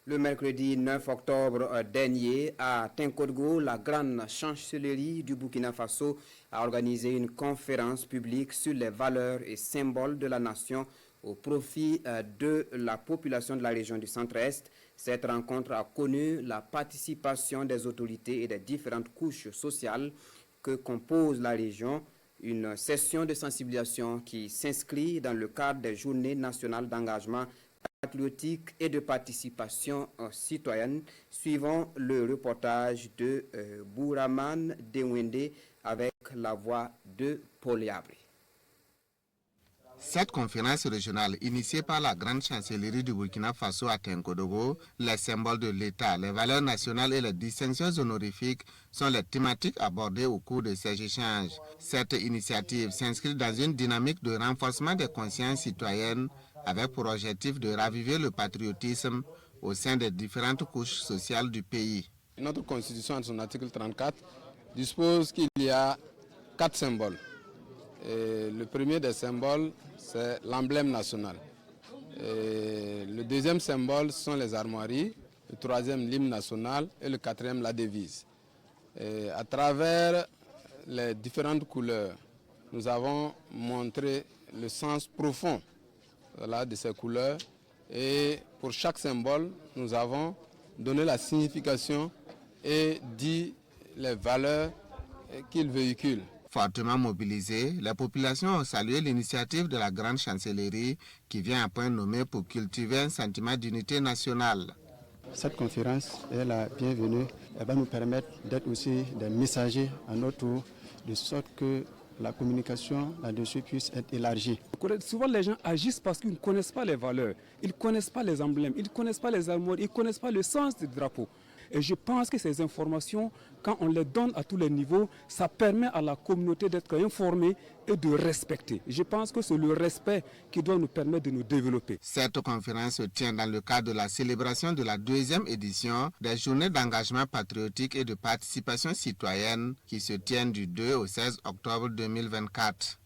Le mercredi 9 octobre dernier, à Tinkodgo, la grande chancellerie du Burkina Faso a organisé une conférence publique sur les valeurs et symboles de la nation au profit de la population de la région du Centre-Est. Cette rencontre a connu la participation des autorités et des différentes couches sociales que compose la région. Une session de sensibilisation qui s'inscrit dans le cadre des journées nationales d'engagement patriotique et de participation citoyenne. Suivant le reportage de Bouraman Dewende avec la voix de Paul Yabri. Cette conférence régionale, initiée par la grande chancellerie du Burkina Faso à Tinkodgo, les symboles de l'État, les valeurs nationales et les distinctions honorifiques sont les thématiques abordées au cours de ces échanges. Cette initiative s'inscrit dans une dynamique de renforcement des consciences citoyennes avec pour objectif de raviver le patriotisme au sein des différentes couches sociales du pays. Notre constitution, en son article 34, dispose qu'il y a 4 symboles. Et le premier des symboles, c'est l'emblème national. Et le deuxième symbole sont les armoiries, le troisième l'hymne national et le quatrième la devise. Et à travers les différentes couleurs, nous avons montré le sens profond de ces couleurs et pour chaque symbole, nous avons donné la signification et dit les valeurs qu'il véhicule. Fortement mobilisées, les populations ont salué l'initiative de la grande chancellerie qui vient à point nommé pour cultiver un sentiment d'unité nationale. Cette conférence est la bienvenue. Elle va nous permettre d'être aussi des messagers à notre tour, de sorte que la communication là-dessus puisse être élargie. Souvent les gens agissent parce qu'ils ne connaissent pas les valeurs, ils ne connaissent pas les emblèmes, ils ne connaissent pas les armoires, ils ne connaissent pas le sens du drapeau. Et je pense que ces informations, quand on les donne à tous les niveaux, ça permet à la communauté d'être informée et de respecter. Je pense que c'est le respect qui doit nous permettre de nous développer. Cette conférence se tient dans le cadre de la célébration de la 2e édition des journées d'engagement patriotique et de participation citoyenne qui se tiennent du 2 au 16 octobre 2024.